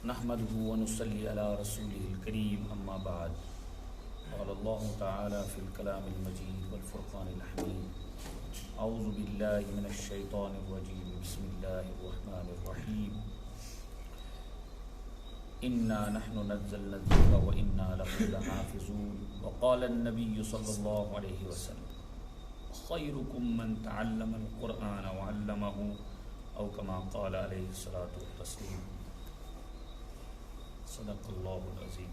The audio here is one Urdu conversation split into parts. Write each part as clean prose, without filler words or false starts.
نحمده ونصلي على رسوله الكريم أما بعد. قال الله تعالى في الكلام المجيد والفرقان الحميد: أعوذ بالله من الشيطان الرجيم بسم الله الرحمن الرحيم إنا نحن نزلنا الذكر وإنا له لحافظون. وقال النبي صلى الله عليه وسلم: خيركم من تعلم القرآن وعلمه أو كما قال عليه الصلاة والتسليم. صدق اللہ العظیم.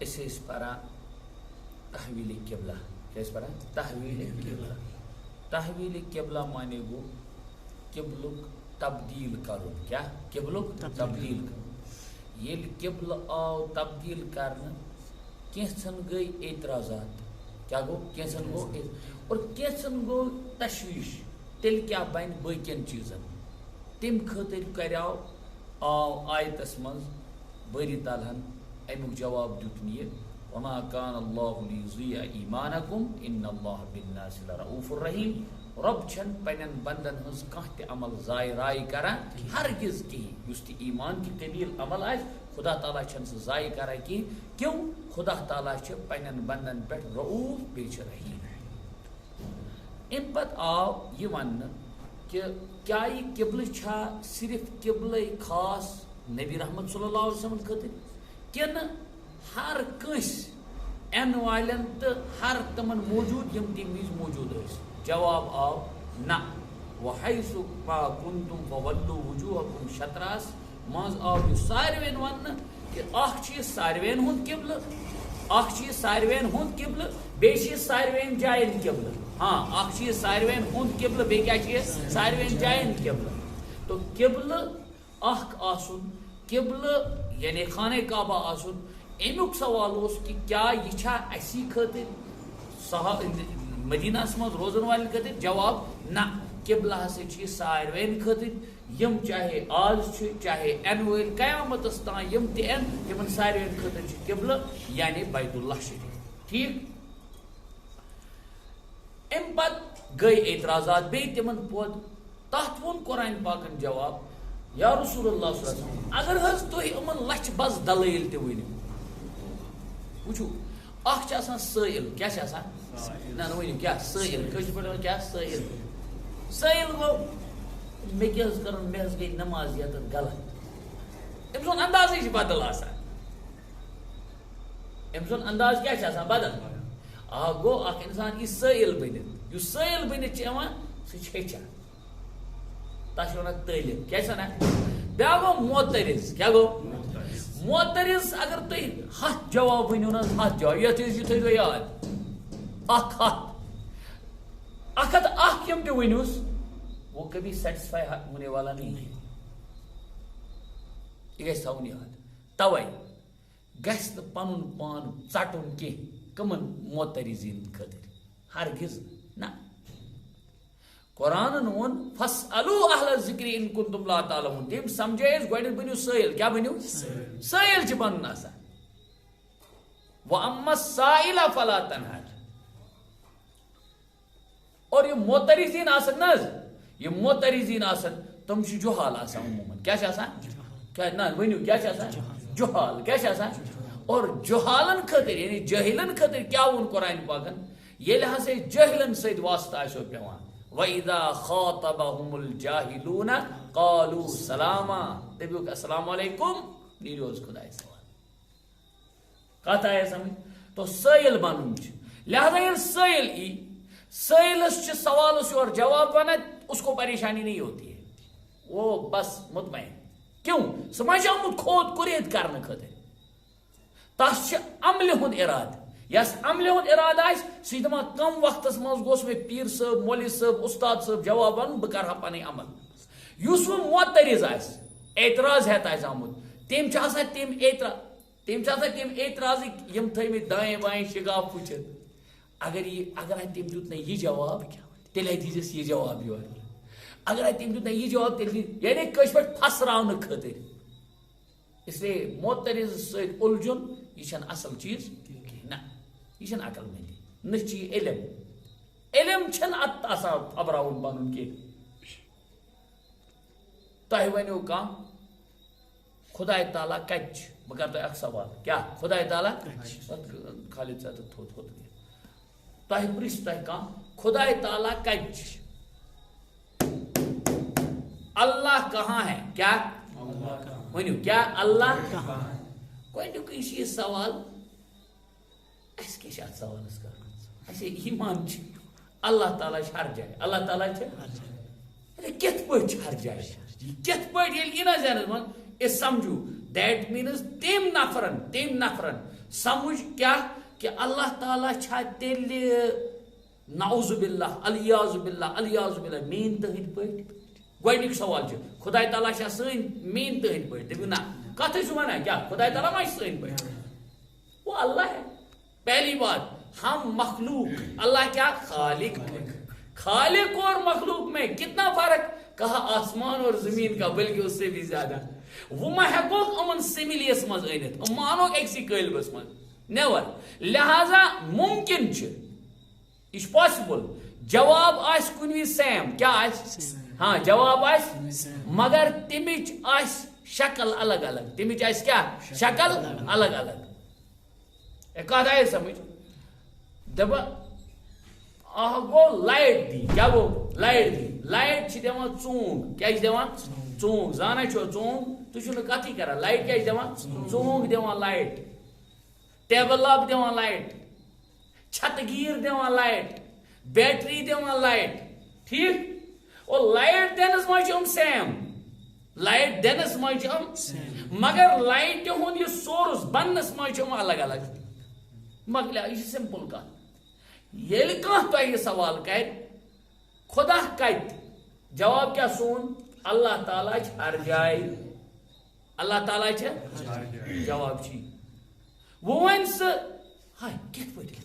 اسے اس پارا تحویل قبلہ. کیا اس پارا تحویل قبلہ. تحویل قبلہ مانے گو قبلک تبدیل کرو. کیا قبلک تبدیل کرو. یہ قبل آو تبدیل کرنا کینسن گئی اعتراضات. کیا گو کینسن گو اور کینسن گو تشویش. تیل کیا بین باقین چیزن تم خاطر کریاو آو آیتس مز باری تعالیٰ امیک جواب دیتن یہ: وما کان اللہ لیضیع ایمانکم ان اللہ بالناس لرؤوف الرحیم. رب چھن پنن بندن ہز کانہ تہ عمل ضائع رائی کران ہرگز کہیں. اس تہ ایمان کی قبیل عمل آس خدا تعالیٰ چھن سہ ضائع کران کہیں. کیوں؟ خدا تعالیٰ چھ پنن بندن پہ رؤوف بیچ رحیم. ام پت آو یہ ون کہ کیا یہ قبل چھا صرف قبل خاص نبی رحمت صلی اللہ علیہ وسلم خاطر کن ہر کنس این والن تو ہر تمن موجود یم تم وز موجود اس؟ جواب آو نا. وحیث ما کنتم فولوا وجوہکم شطراس مز آو یہ ساروین ون کہ اخ چیز ساروین ہند قبل، اخ چیز ساروین ہند قبل، بیشی ساروین جائن قبل. ہاں اخ چیز ساروین ہند قبل، بے کیا چیز ساروین جائن قبل. تو قبل اخ آسن قبل یعنی خانہ کعبہ آسن. امیک سوال اس کہ کیا یہ چھا اسی خاطر مدینہ مز روزن والن خاطر؟ جواب نہ. قبلہ ہسا چھ ساروین خاطر. یم چاہے آز چاہے این ویل قیامت تان یم تہ این تمن ساروین خاطر چھ قبل یعنی بیت اللہ شریف. ٹھیک. ام پت گئی اعتراضات بی تمن پود تحت ون قرآن پاکن جواب: یا رسول اللہ صلی اللہ علیہ وسلم اگر حض تھی امن لچھ بس دلیل تہ ونو. وچھو اخ آسان سائل. کیا آسان؟ نا ونو کیا سائل؟ کش پہ کیا سائل؟ سائل گو مے کیا کرن مے گئی نماز یت غلط. ام سن انداز بدل آسان. ام سن انداز کیا آسان بدل. آ گو اخ انسان یہ سائل بنت. یہ سائل بنت سہ ہچان تک ونان تعلیم. کیا ونان؟ بیا گو معترض. کیا گو معترض؟ اگر تھی ہتھ جواب ونو نا ہتھ جواب یہ تھو یاد اخ ہتھ اخ یم تہ ونوس وہ کبھی سیٹسفائی ہونے والا نہیں ہے. یہ گھس تھاؤن یاد. توے گھس نہ پنن پان ژٹن کی کمن معترضین خاطر ہرگز نہ. قرآن وون فاسألوا اہل الذکر ان کنتم لا تعلمون. تم سمجھے گوڈ بنو سائل. کیا بنو؟ سائل چھ بنن آسان. واما السائل فلا تنہر. اور یہ معترضین آسن نا، یہ معترضین آسن تم چھ جہال آسان عموماً. کیا چھ آسان؟ کیا نا ونو کیا چھ آسان؟ جہال. کیا چھ آسان؟ اور جہالن خاطر یعنی جاہلن خاطر کیا ون قرآن پاکن ییلہ ہسا جاہلن سۭتۍ واسطہ آسو پیوان: وَإِذَا خَاطَبَهُمُ الْجَاهِلُونَ قَالُوا سَلَامًا. دپیوک السلام علیکم نیروز خدائے سوال. کت آیا سمجھ؟ تو سائل بنن لہذا یل سائل ای سائلس چھ سوالس اور جواب بنا اس کو پریشانی نہیں ہوتی ہے. وہ بس مطمئن. کیوں؟ سمجھ آمد کھود کرید کرنے خاطر. تس عمل ہند اراد. یس عمل ہند اراد آس سی دپان کم وقتس مز گوس میں پیر صاحب مولوی صاحب استاد صاحب جواب ون بہ کرہا پن عمل. یس وہ معترض آس اعتراض ہیت آس آمت تم تم اعتراض یم تھمت دائیں بائیں شگاف پوچھت. اگر تم دیت نا یہ جواب تیل دیس یہ جواب یور. اگر تم دیت نا یہ جواب تیل یعنی کش پہ پھسراؤن خاطر. اس لیے معترض ست الجھن یہ اصل چیز نہ. یہ عقل مندی نہ علم. علم ات آسان خبراؤن پن کی. تۄہہِ ؤنِو کانٛہہ خۄداے تعالیٰ کَتہِ چھِ بہٕ کَرٕ تۄہہِ اکھ سوال کیٛاہ خۄداے تعالیٰ خالد صٲب تھوٚد تۄہہِ پرٛژھِ تۄہہِ کانٛہہ خۄداے تعالیٰ کَتہِ چھِ اللہ کہاں ہے کیا ؤنِو کیا اللہ گۄڈنیُکُے چھُ یہِ سوال اَسہِ کیٛاہ چھِ اَتھ سوالَس کَرُن اَسے ایٖمان چھِ اللہ تعالیٰ چھِ ہر جایہِ اللہ تعالیٰ چھِ کِتھ پٲٹھۍ چھِ ہر جایہِ کِتھ پٲٹھۍ ییٚلہِ یہِ نہ ذہنَس منٛز أسۍ سمجھو دیٹ میٖنٕز تٔمۍ نفرن سمجھ کیٛاہ کہ اللہ تعالیٰ چھا تیٚلہِ نعوذ باللہ الیاذ باللہ میٛٲنۍ تٕہٕنٛدۍ پٲٹھۍ گۄڈنیُک سوال چھُ خۄداے تعالیٰ چھا سٲنۍ میٛٲنۍ تٕہٕنٛدۍ پٲٹھۍ دٔپِو نہ کتھ ٲسِو وَنان کیٛاہ خۄداے تعالیٰ ما چھِ سٲنۍ پٲٹھۍ وہ اللہ ہے پہلی بات ہم مخلوق اللہ کیا خالق اور مخلوق میں کتنا فرق کہا آسمان اور زمین کا بلکہ اس سے بھی زیادہ وہ ما ہیکوک امن سملیس مز أنِتھ مانوک أکسی قٲلبس مز نیور لہذا ممکن چھُ یہ پاسبل جواب آس کُنہِ وِزِ سیم کیا آس ہاں جواب آس مگر تمِچ آس شکل الگ الگ تمِچ آس کیا شکل الگ الگ کتھ آیہِ سمجھ دپ گو لائٹ دی کیا گو لائٹ دی لائٹ چھ دِوان ژونگ کیا چھ دِوان ژونگ زانا چھو ژونگ تُہۍ چھِو نہٕ کتھٕے کران لائٹ کیا چھ دِوان ژونگ دِوان لائٹ ٹیبل لپ دِوان لائٹ چھتہٕ گیٖر دِوان لائٹ بیٹری دِوان لائٹ ٹھیک اور لائٹ دِنس منٛز چھِ یِم سیم لائٹ دِنس منٛز چھِ یِم مگر لائٹہِ ہُنٛد یہِ سورس بننس منٛز چھِ یِم الگ الگ مۄکلیو یہِ چھِ سمپل کتھ ییٚلہِ کانٛہہ تۄہہِ یہِ سوال کرِ خۄدا کتہِ جواب کیٛاہ سون اللہ تعالیٰ چھِ ہر جایہِ اللہ تعالیٰ چھِ جواب چھی وۄنۍ وَنہِ سُہ ہاے کِتھ پٲٹھۍ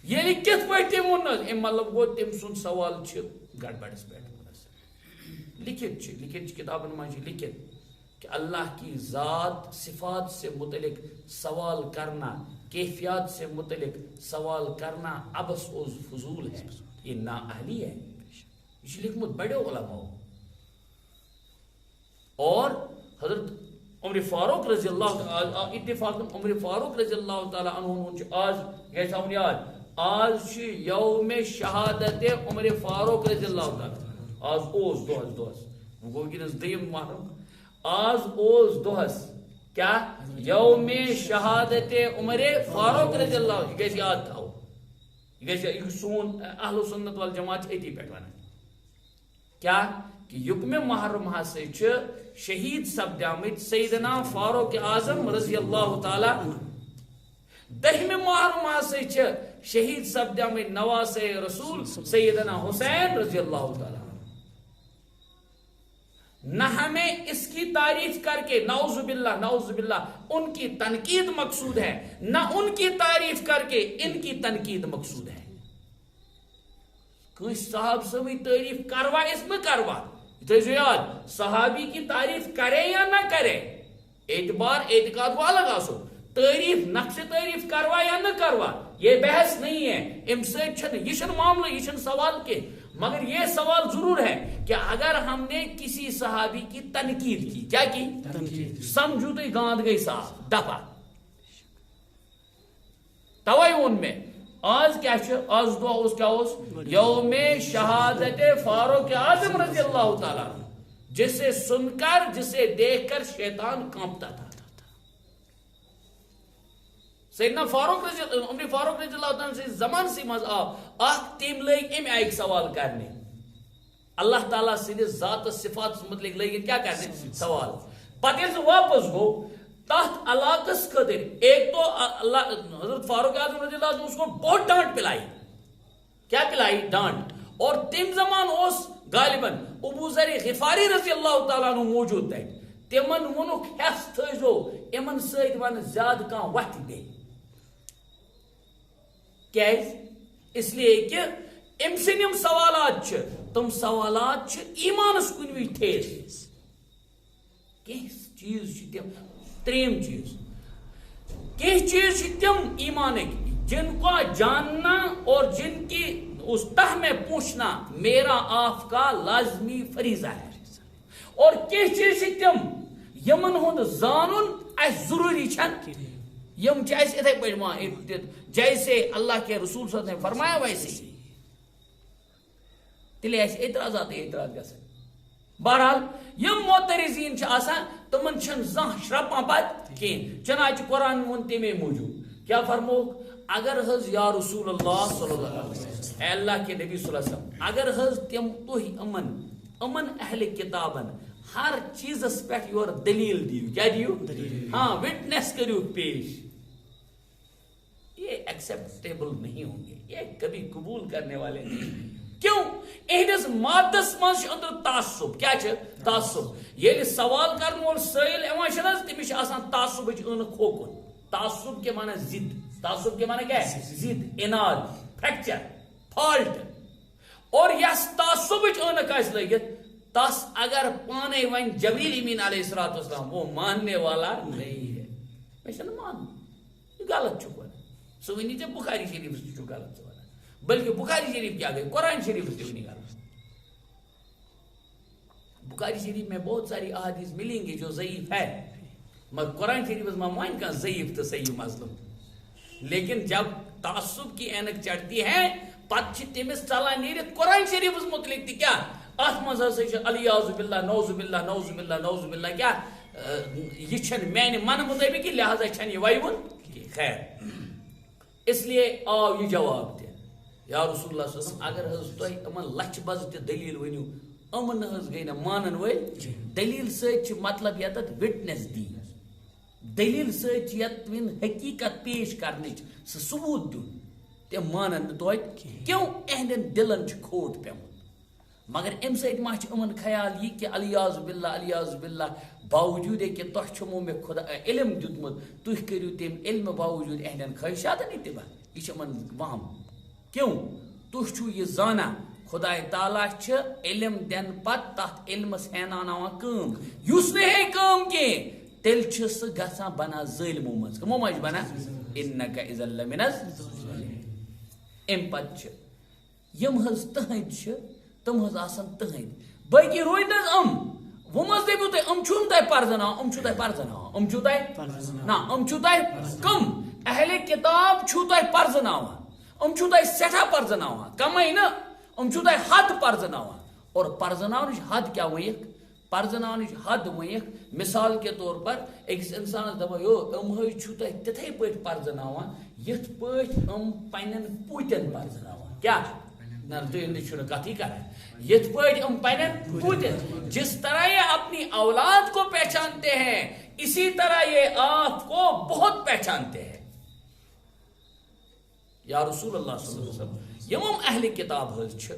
ییٚلہِ کِتھ پٲٹھۍ تٔمۍ ووٚن نہٕ اَمہِ مطلب گوٚو تٔمۍ سُنٛد سوال چھُ گڑبڑس پٮ۪ٹھ لکھت چھِ کتابن منٛز چھِ لکھت کہ اللہ کی ذات صفات سے متعلق سوال کرنا کیفیات سے متعلق سوال کرنا ابس و فضول ہے یہ نااہلی ہے یہ لکھمت بڑے علماء اور حضرت عمر فاروق رضی اللہ اتفاق عمر فاروق رضی اللہ تعالیٰ عنہ آج یہ تھاؤن یاد آج یوم شہادت عمر فاروق رضی اللہ تعالیٰ آج اوس دۄہس وہ گوٚو وٕنکیٚنس دٔیِم محرم آز اوس دۄہس کیا یوم شہادت عمر فاروق رضی اللہ یہ گژھِ یاد تھاوُن یہ سون اہل سنت والجماعت چھِ أتی پٮ۪ٹھ وَنان کیا کہ یُکمہِ محرم ہسا چھِ شہید سپدیمٕتۍ سیدنا فاروق اعظم رضی اللہ تعالیٰ دہمہِ محرم ہسا چھِ شہید سپدیمٕتۍ نواسے رسول سیدنا حسین رضی اللہ تعالیٰ نہ ہمیں اس کی تعریف کر کے نعوذ باللہ ان کی تنقید مقصود ہے نہ ان کی تعریف کر کے ان کی تنقید مقصود ہے کوئی صاحب سبھی تعریف کروا اس میں کروا تو یاد صحابی کی تعریف کرے یا نہ کرے اعتبار اعتقاد کو الگ آسو تعریف نقش تعریف کروا یا نہ کروا یہ بحث نہیں ہے ام سے یہ معاملہ یہ سوال کے مگر یہ سوال ضرور ہے کہ اگر ہم نے کسی صحابی کی تنقید کی کیا کی سمجھو تو گاند گئی صاحب دفع توائی ان میں آج کیا آج دو اس کیا اس یوم شہادت فاروق اعظم رضی اللہ تعالیٰ جسے سن کر جسے دیکھ کر شیطان کانپتا تھا سیدنا فاروق رضی اللہ تعالیٰ سے زمان سی مز آو آخ تیم لگ ام ایک سوال کرنے اللہ تعالیٰ سے ذات صفات متعلق لگن کیا کرنے سوال پتہ سے واپس گو تحت علاقس خاطر ایک تو اللہ حضرت فاروق اعظم رضی اللہ عنہ اس کو بہت ڈانٹ پلائی کیا پلائی ڈانٹ اور تم زمان اس غالباً ابو ذر غفاری رضی اللہ تعالیٰ عنہ موجود تھے تمن ونک حس تھو امن سۭتۍ ون زیادٕ کانٛہہ وتھ بیٚیہِ کیٛازِ اس لیے کہ ام سٕنٛدۍ یِم سوالات چھِ تم سوالات چھِ ایمانس کُنہِ وِزِ ٹھیس کینٛہہ چیٖز چھِ تِم ترٛیٚیِم چیٖز کینٛہہ چیٖز چھِ تِم ایمانٕکۍ جن کو جاننا اور جن کی اس تہ میں پوچھنا میرا آپ کا لازمی فریضہ ہے اور کینٛہہ چیٖز چھِ تِم یِمن ہُنٛد زانُن اَسہِ ضروٗری چھنہٕ یم چھِ اَسہِ یِتھَے پٲٹھۍ مان جیسے اللہ کے رسول صلی اللہ علیہ وسلم نے فرمایا ویسے تیٚلے آسہِ اعتراضات گژھان. بہرحال یم معترضین چھِ آسان تِمن چھنہٕ زانٛہہ شرٛپان پتہٕ کِہیٖنۍ. چنانچہ قرآن ووٚن تمے موٗجوٗب کیٛاہ فرمووُکھ اگر حظ یا رسول اللہ صلی اللہ علیہ وسلم اے اللہ کے نبی صلی اللہ علیہ وسلم اگر حظ تُہۍ یِمن اہلِ کتابن ہر چیزس پٮ۪ٹھ یورٕ دلیٖل دِیِو کیٛاہ دِیِو ہاں وٹنس کٔرِو پیش یہ ایکسیپٹیبل نہیں ہوں گے, یہ کبھی قبول کرنے والے نہیں. کیوں اہدس مادس مز اندر تعصب کیا تعصب یل سوال کرن وول سائل ایوان تمس تعصب کھوکن. تعصب کے معنی ضد, تعصب کے معنی کیا ہے ضد اناد فریکچر فالٹ. اور یس تعصب عنق آس لگت تس اگر پانے ون جبریل امین علیہ السلام وہ ماننے والا نہیں ہے میں مان یہ غلط چھ سو ونی ٹھیک بخاری شریف سے غلط ونان بلکہ بخاری شریف کیا گئی قرآن شریف سے ونی غلط. بخاری شریف میں بہت ساری احادیث ملیں گی جو ضعیف ہے مگر قرآن شریف میں مان کا ضعیف تو صحیح مظلوم. لیکن جب تعصب کی اینک چڑھتی ہے پتہ تمس چلان نیرت قرآن شریف متعلق تہ کیا ات مز الیاذ باللہ نعوذ باللہ نعوذ باللہ نعوذ باللہ کیا یہ چھن میانہ من مطابق لہذا چھن یہ ویون خیر. اس لیے آو یہ جواب دے یا رسول اللہ صلی اللہ علیہ وسلم اگر حض تہ امن لچھ بز تہ دلیل ونیو امن حض گئی نا مانن ول دلیل سچ مطلب یت وٹنس دی دلیل سچ یت ون حقیقت پیش کرنچ ثبوت دن تم مانن توت کیوں اہندن دلن کھوٹ پیمت. مگر ام سۭتۍ ما چھُ یِمن خیال یہ کہ الیاذ باللہ باوجود کہ تۄہہِ چھُمو مےٚ خدا علم دیُتمُت تُہۍ کٔرِو تمہِ علمہٕ باوجود اہندٮ۪ن خٲہِشاتن اتباع. یہ چھُ یِمن وہم کیوں تُہۍ چھُو یہِ زانان خدائے تعالیٰ چھِ علم دِنہٕ پتہٕ تتھ علمس ہیناوناوان کٲم یُس نہٕ ہیٚکہِ کٲم کینٛہہ تیٚلہِ چھُ سُہ گژھان بنان ظٲلمو منٛز. کٕمو منٛز چھُ بنان انک اذا لمن الظالمین. امہِ پتہٕ چھِ یِم حظ تٕہنٛدۍ چھِ تم حظ آسان تہند باقی روی نا وہ مز دپو تھی چھو تہ پرزناوان چھو تہ پرزناوان چھو تہ نا چھو تہ کم اہل کتاب چھو تہ پرزناوان چھو تہ سٹھا پرزناوان کمے نا چھو تہ حد پرزناوان. اور پرزناونچ حد کیا ونیک پرزناونچ حد ونیک مثال کے طور پر ایک انسان دپان یو حظ چھو تہ تتھے پٲٹھۍ پرزناوان یتھ پٲٹھۍ پنن پوتن پرزناوان کیا کتھی کریں یت پن پوتن جس طرح یہ اپنی اولاد کو پہچانتے ہیں اسی طرح یہ آپ کو بہت پہچانتے ہیں. یا رسول اللہ صلی اللہ علیہ وسلم یم اہل کتاب حض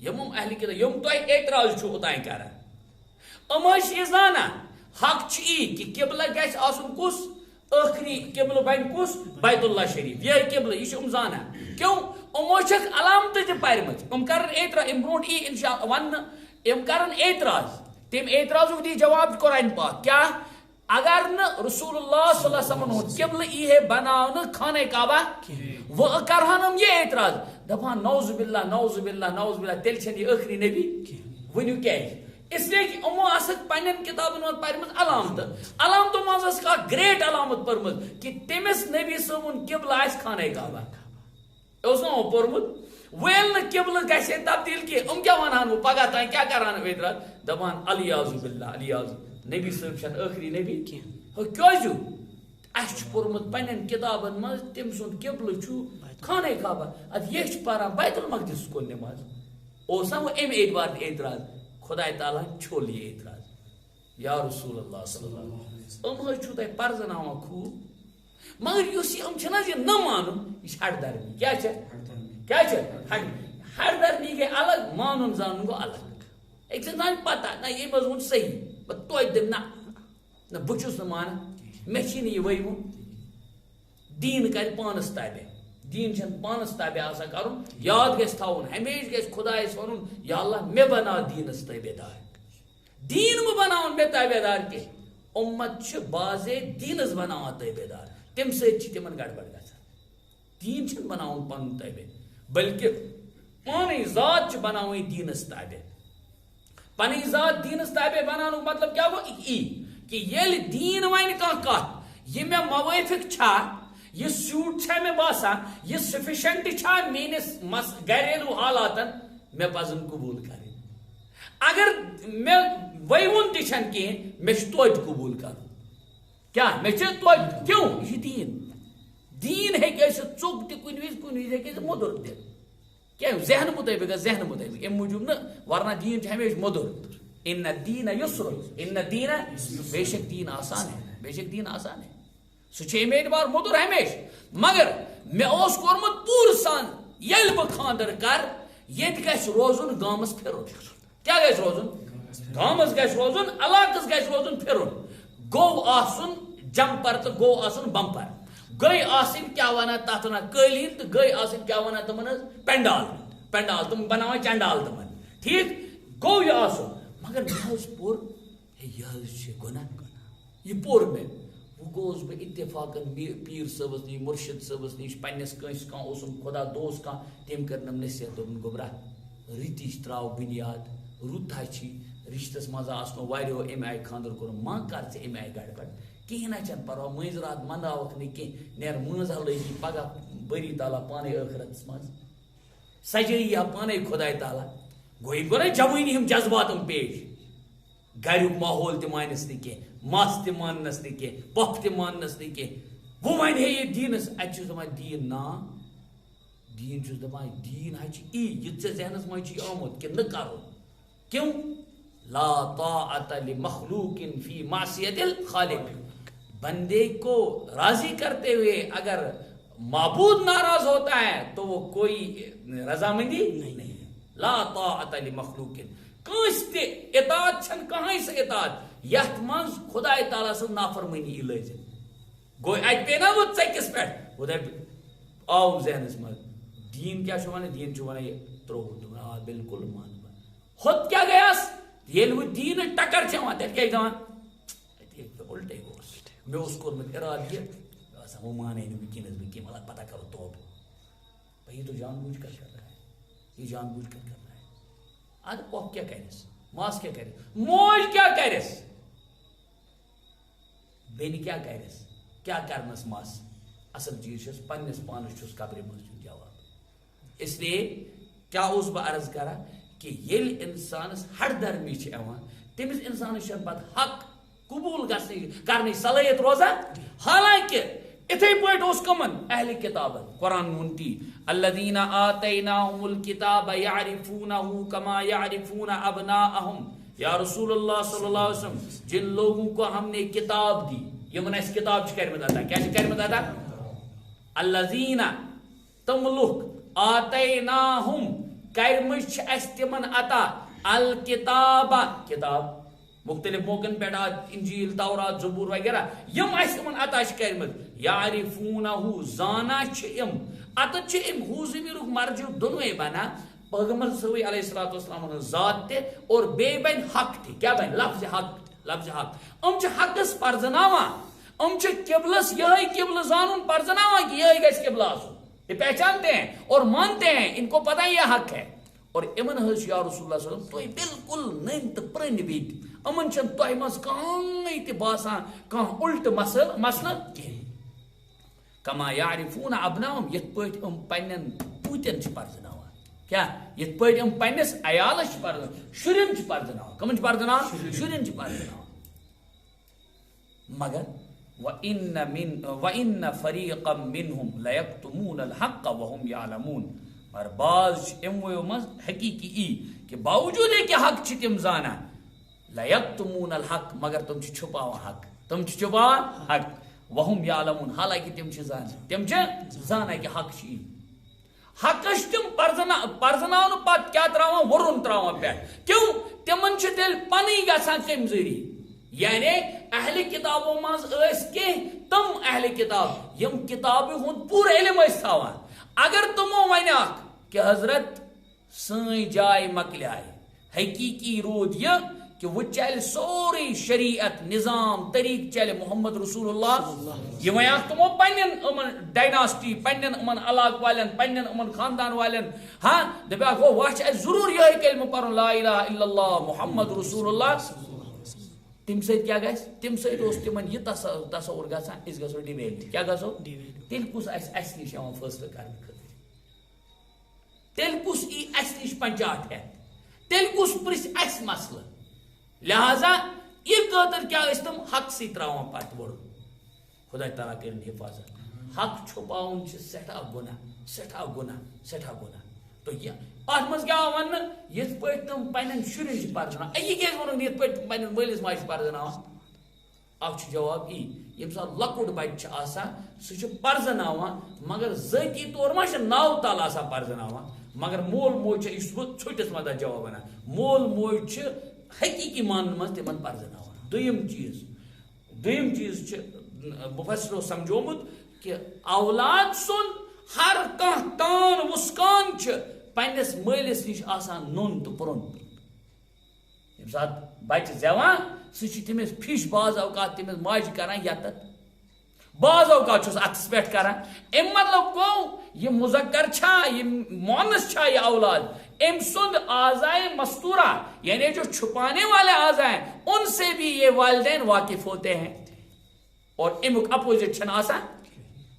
یم اہل کتاب یم تہ اعتراض چھو اوتان کران یہ زانا حق چی کہ قبلہ گھس آسن کس ٲخری قبلہ بن کس بیت اللہ شریف یہ قبلہ یہ زانا کیوں امو چھک علامت تہ پرمت کرن اعتراض ام برونٹ ای انشاء ون کرن اعتراض تم اعتراض دی جواب قرآن پاک کیا اگر نہ رسول اللہ صلی اللہ علیہ وسلم قبلہ ای ہے بناون خانہ کعبہ وہ کرہن ہم یہ اعتراض دپان نعوذ باللہ نعوذ باللہ نعوذ باللہ تیل چھن یہ ٲخری نبی ونیو کیا اس لیے کہ امو اسک پنن کتابن من پرمت علامت مز کا گریٹ علامت پرمت کہ تمس نبی صاحبن قبلہ آس خانہ کعبہ اس نا پورمت ویل نہ قبلہ گژھِ تبدیل کی کیا ونان وہ پگہ تان کیا کران اعتراض دپان الیاذ باللہ الیاذ نبی صاحب چھن ٲخری نبی کیازِ اس پورمت پنن کتابن مز تم سن قبلہ چھُ خانہ کعبہ اد یہ چھ پران بیت المقدس کن نماز اوس نا وہ ام اعتبار اعتراض خدا تعالیٰ چھول یہ اعتراض. یا رسول اللہ صلی اللہ علیہ وسلم چھو تہ پرزناوان خوب مگر اس یہ نہ مانن یہ ہٹ درمی کیا ہٹ درمی گئی الگ مانن زانن گو الگ. ایک انسان پتہ نہ یہ مضمون صحیح توتہ دم نہ بچس نہ مان مے چھ یہ ورمت دین کر پانس تابع دین چھن پانس تابع آسان کرن یاد گژھِ تھاون ہمیشہ گژھِ خدایس ونن یا اللہ مے بنا دینس تابع دار دین مہ بناون مے تابع دار کی امت چھ بازے دینس بناوان تابع دار تم سۭتۍ تمن گڑبڑ گژھان. دین چھن بناون پن تابع بلکہ پانے ذات چھ بناوان دینس تابع. پنی ذات دینس تابع بنانک مطلب کیا گو کہ یل دین ون کت یہ میں موافق چھا یہ سیوٹ چھا میں باسان یہ سفیشنٹ چھا میس گھریلو حالاتن میں پزن قبول کریں اگر میں ویون تھن کہین میں توت قبول کر کیا میں توت کیوں یہ دین ہے ژوک تہ کن وز ہے مدر تہ کیا ذہن مطابق ام موجود نا ورنہ دین ہمیشہ مدر ان دین یسر ان دین بے شک دین آسان ہے بے شک دین آسان ہے سہ امے اعتبار مدر ہمیشہ مگر میں کورمت پور سان یل بہ خاندر کر یہ گھس روزن گامس پھرن کیا گھس روزن گامس گھس روزن علاقس گھس روزن پھرن گو آسن جمپر تو گو آسن بمپر گئی آسن کیا ونان تات ونان قالین تو گئی آسن کیا ونان تمن پینڈال تم بناوان چنڈال تمن ٹھیک گو یہ آسن مگر مے پور یہ گناہ یہ پور میں وہ گوس بہ اتفاقن پیر صبس نش مرشد صبس نش پنس کنس کان اوسم خدا دوست کان تم کرنم نصیحت دوپن گوبرا رتش تراو بنیاد رت چھی رشتس مزہ آسنو واریو امہ آئی خاندر کور ما کر ژے امہ آئی گڑبڑ کہین چھ پروا مز رات مناوک نی کی نیر مز لگی پگہ بری تعالیٰ پانے ٲخرتس مز سجائی یا پانے خدا تعالیٰ گوئی گو نا جوانی ہم جذبات پیش گھریک ماحول تہ مانس نی کی مس تہ مانس نی کی پۄپھ تہ مانس نی کی وہ ون ہے یہ دینس اتہ دپان دین نا دین چھس دپان دین چھ یہ ژے ذہنس مز چھ آمت کہ نہ کرو کیوں لا طاعت لمخلوق فی معصیت الخالق بندے کو راضی کرتے ہوئے اگر معبود ناراض ہوتا ہے تو وہ کوئی رضامندی نہیں لا طاعت لمخلوق کنس تہ اطاعت چھن کہاں سے اطاعت یت من خدا تعالیٰ سن نافرمانی لازم گو ات پے نا وہ ژکس پہ وہ آو ذہنس مز دین کیا ون دین ون یہ ترو آ بالکل مان ہوت کیا گیاس یل وہ دین ٹکر چوان تیل کیا دپان الٹے گوس میں اس کورمت اراد یہ وہ مانے نہ ونکس بہ کینٛہہ مطلب پتہ کرو توبہ یہ تو جان بوجھ کر کر رہا ہے یہ جان بوجھ کر کر رہا ہے اد پۄپھ کیا کرس ماس کیا کرس موج کیا کرس بین کیا کرس کیا کرنس مس اصل چیز چھس پنس پانس چھس قبر مز جواب اس لیے کیا اس بہ عرض کرا کہ یل انسانس ہر درمی تمس انسانس پتہ حق قبول کرنے صلاحیت روزان حالانکہ اتھے پٲٹھۍ اوس کمن اہل کتابن قرآن ونتی الذین آتیناہم الکتاب یعرفونہ کما یعرفون ابناءہم یا رسول اللہ صلی اللہ علیہ وسلم جن لوگوں کو ہم نے کتاب دی یمن اس کتاب چھ کرمت عطا کیا چھ کرمت عطا الذین تم لوگ آتیناہم کرمت چھ اس تمن عطا الکتاب کتاب مختلف موقعن پہ انجیل تورات زبور وغیرہ یم ان عطا کرمت یعرفونہ زانا ام اتت ام ہو ضمیر مرجع دونوے بنا پیغمبر صلی علیہ الصلوۃ والسلام ذات تے اور بے بین حق تہ کیا بین لفظ حق ام چھ حقس پرزناوان ام چھ قبلس یہ قبل زانن پرزناوان کہ یہ گژھِ قبلہ آسن یہ پہچانتے ہیں اور مانتے ہیں ان کو پتہ ہے یہ حق ہے اور امن حض یا رسول اللہ صلی اللہ علیہ وسلم تو بالکل نن تو پرن بیت امن چھن تو مز کہیں تہ باسان کان الٹ مسئلہ کی کما یعرفون ابناہم یت پٲٹھۍ ام پنن پوتین چھ پرزناوان کیا یت پٲٹھۍ ام پنس عیالس چھ پرزناوان شرین چھ پرزناوان کمن چھ پرزناوان شرین چھ پرزناوان مگر وَإِنَّ فَرِيقًا مِّنْهُمْ لَيَكْتُمُونَ الْحَقَّ وَهُمْ يَعْلَمُونَ اور بعض امویو مز حقیقی کہ باوجود ہے کہ حق چھ تم زانا لَيَكْتُمُونَ الْحَقَّ مگر تم چھ چھپاوان حق تم چھ چھپاوان حق وَهُمْ يَعْلَمُونَ حالانکہ تم چھ زانا کہ حق چھ حقش تم پرزناون پت کیا تراوان ورن تراوان پہ کیوں تمن چھ تیل پنی گژھان کم ذریعہ یعنی اہل کتابوں مز کی تم اہل کتاب یم کتاب ہند پور علم تھوان اگر تمو ون کہ حضرت سن جائے مکلیائے حقیقی رود یہ کہ وہ چل سوری شریعت نظام طریق چل محمد رسول اللہ یہ ویا تمو پنن ڈائناسٹی پنن امن علاق والن پنن امن خاندان والن ہاں دپیا گو وچ ضرور یہ کلمہ پڑھن لا الہ الا اللہ محمد رسول اللہ تم سۭتۍ کیا گژھِ تم سۭتۍ اوس تمن یہ تصور گژھان أسۍ گژھو ڈِبیٹ کیا گژھو تیٚلہِ کُس آسہِ اَسہِ نِش یِوان فٲصلہٕ کرنہٕ خٲطرٕ تیٚلہِ کُس ای اَسہِ نِش پنچاٹ ہٮ۪تھ تیٚلہِ کُس پرژھِ اَسہِ مسلہٕ لہذا یہ خٲطرٕ کیٛاہ ٲسۍ تِم حقسٕے ترٛاوان پتہٕ وۄڑ خۄدا تعالیٰ کٔرِنۍ حِفاظت حق چھُپاوُن چھُ سٮ۪ٹھاہ گۄناہ سٮ۪ٹھاہ گۄناہ سٮ۪ٹھاہ گۄناہ تو یہ اتھ منٛز کیٛاہ آو وننہٕ یِتھ پٲٹھۍ تِم پننٮ۪ن شُرٮ۪ن چھِ پرزناوان یہِ کیٛازِ ووٚنُکھ یِتھ پٲٹھۍ تِم پننٮ۪ن مٲلِس ماجہِ چھِ پرزناوان اکھ چھُ جواب یی ییٚمہِ ساتہٕ لۄکُٹ بچہِ چھُ آسان سُہ چھُ پرزناوان مگر ذٲتی طور ما چھِ ناو تل آسان پرزناوان مگر مول موج چھُ یُس بہٕ ژھوٚٹِس منٛز جواب ونان مول موج چھِ حقیٖقی مانن منٛز تِمن پرزناوان دوٚیِم چیٖز چھُ مُفسرو سمجھومُت کہ اولاد سُنٛد ہر کانٛہہ تان وُسکان چھُ پننِس مٲلِس نِش آسان نوٚن تہٕ پرٛوٚن ییٚمہِ ساتہٕ بچہِ زٮ۪وان سُہ چھُ تٔمِس فِش بعض اوقات تٔمِس ماجہِ کران یتتھ بعض اوقات چھُس اتھس پٮ۪ٹھ کران اَمہِ مطلب گوٚو یہِ مُذکر چھا یہِ مونس چھا یہِ اولاد أمۍ سُنٛد اعضائے مستورہ یعنی جو چھپانے والے اعضاء ہیں ان سے بھی یہ والدین واقف ہوتے ہیں اور امیک اپوزٹ چھنہ آسان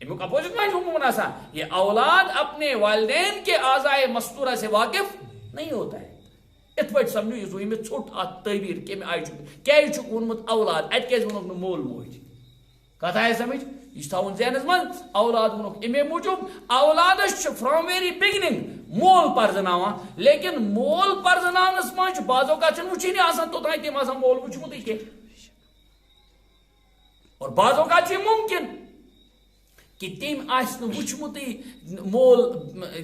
امیک اپوزٹ ما حکم آسان یہ اولاد اپنے والدین کے اعضائے مستورہ سے واقف نہیں ہوتا ہے ات پٲٹھۍ سمجھو یہ زوی میں ژھوٹ ات تعبیر کمہِ آیہِ چھُ کیازِ چھُکھ ووٚنمُت اولاد اتہِ کیازِ ووٚنُکھ نہٕ مول موج کتھ آیہِ سمجھ یہ چھُ تھاوُن ذہنس منٛز اولاد ووٚنُکھ امے موٗجوٗب اولادس چھُ فرام ویری بگننگ مول پرزناوان لیکن مول پرزناونس منٛز چھُ بعض اوقات چھُنہٕ وٕچھنی آسان توٚتانۍ تٔمۍ آسان مول وٕچھمُتٕے کینٛہہ اور بعض اوقات چھُ یہِ ممکن کہ تٔمۍ آسہِ نہٕ وٕچھمُتٕے مول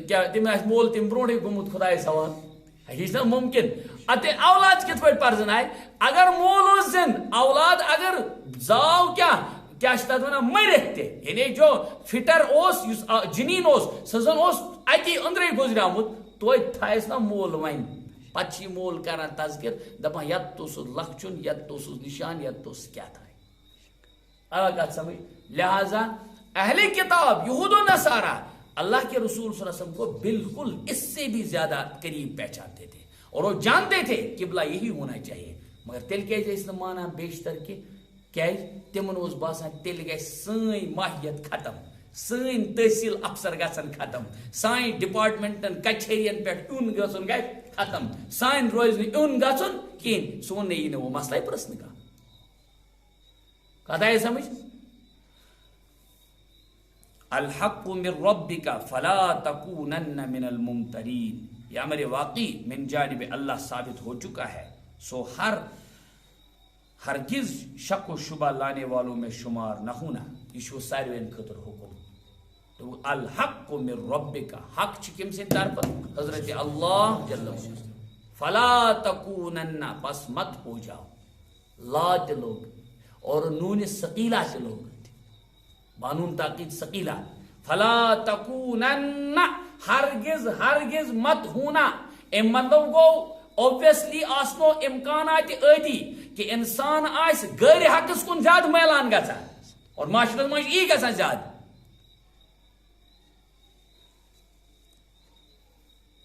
کیٛاہ تٔمۍ آسہِ مول تٔمۍ برونٛٹھٕے گوٚمُت خۄدایس حوالہٕ یہ چھُنہ ممکن ادٕ اولاد کِتھ پٲٹھۍ پرزنایہِ اگر مول اوس زِنٛدٕ اولاد اگر زاو کیٛاہ چھِ تتھ ونان مٔرِتھ تہِ یعنی جو فٹر اوس یُس جنیٖن اوس سُہ زن اوس اتی أنٛدرے گُزریومُت توتہِ تھایس نا مول وۄنۍ پتہٕ چھِ یہِ مول کران تذکر دپان یتھ اوسُس لکھچُن یتھ اوسُس نشان یتھ اوس کیٛاہ تھاے آیا کتھ سمجھ لہذا اہل کتاب یہود و نصارہ اللہ کے رسول صلی اللہ علیہ وسلم کو بالکل اس سے بھی زیادہ قریب پہچانتے تھے اور وہ جانتے تھے قبلہ یہی ہونا چاہیے مگر تیل کیازِ ٲسۍ نہٕ مانان بیشتر کہ کیازِ تمن اوس باسان تیٚلہِ گژھِ سٲنۍ ماہیت ختم سٲنۍ تحصیل افسر گژھن ختم سانہِ ڈپارٹمنٹن کچہرین پٮ۪ٹھ یُن گژھُن گژھِ ختم سانہِ روزِ نہٕ یُن گژھُن کِہیٖنۍ سون نہٕ یی نہٕ وہ مسلے پرژھنہٕ کانٛہہ کتھ آیہِ سمجھ الحق من ربک فلا تکونن من الممترین یہ امر واقعی من جانب اللہ ثابت ہو چکا ہے سو ہرگز شک و شبہ لانے والوں میں شمار نہ ہونا یہ ساروین خطر حکم تو الحق من ربک حق کم سے طرف حضرت اللہ جل فلا تکونن بس مت ہو جاؤ لا لوگ اور نون ثقیلہ سے لوگ بانون تاکید ثقیلہ فلا تکونن ہرگز مت ہونا ام مطلب گو اوبویسلی آسنو امکانات عادی کہ انسان آس غیر حقس کن زیادہ میلان گژھان اور معاشرس مجھ ای گژھان زیادہ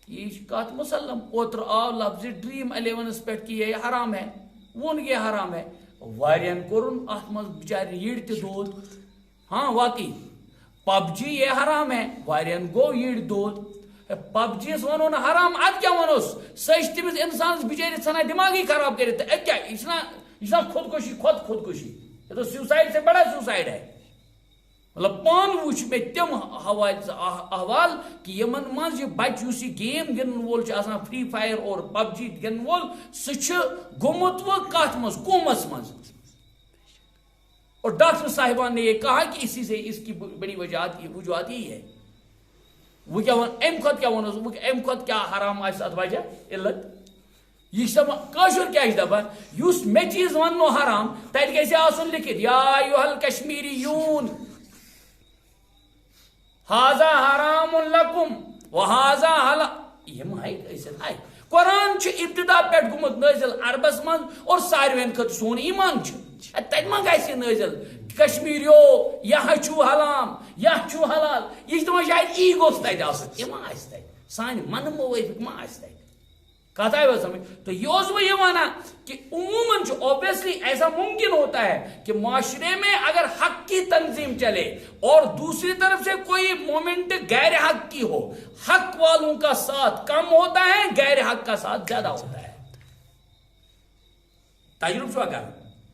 یہ کت مسلم اوتر آو لفظ ڈریم 11 پہ کہ یہ حرام ہے ون یہ حرام ہے وارین کورن ات مز بچار یڑ تہ دود ہاں واقعی پب جی یہ حرام ہے وارین گو یڑ دود پب جی ونو نا حرام اد کیا ونوس سہ تمس انسان بچارس ژھنان دماغی خراب کرت کیا یہ خودکشی یہ تو سیوسائڈ سے بڑا سیوسائڈ ہے مطلب پان وچ میں تم احوال کہ یمن مز یہ بچہ اس گیم گندن وول فری فائر اور پب جی گندن وول سہ گومت و کت مز قومس مز اور ڈاکٹر صاحبان نے یہ کہا کہ اسی سے اس کی بڑی وجوہات یہی ہے وہ کیا ام کھت کیا ونو ام کھت کیا حرام آس ات وجہ علت یہ کاشر کیا دپان اس مے چیز ونو حرام تت گژھِ آسن لکھت یا ایھا الکشمیریون ھذا حرام لکم وھذا حلال یہ ما ہے قرآن چھ ابتدا پیٹ گمت نازل عربس من اور ساروین خط سون ایمان چھ تت ما گژھِ نازل کشمیریو یہ چھو حرام یہ چھو حلال یہ تمہیں شاید ای گوس تت آسن یہ ما آس تت سانہ من موافق ما آس تت کہتا ہے سمجھ تو یہ میں یہ مانا کہ عموماً اوبیسلی ایسا ممکن ہوتا ہے کہ معاشرے میں اگر حق کی تنظیم چلے اور دوسری طرف سے کوئی مومنٹ غیر حق کی ہو حق والوں کا ساتھ کم ہوتا ہے غیر حق کا ساتھ زیادہ ہوتا ہے تجربہ کر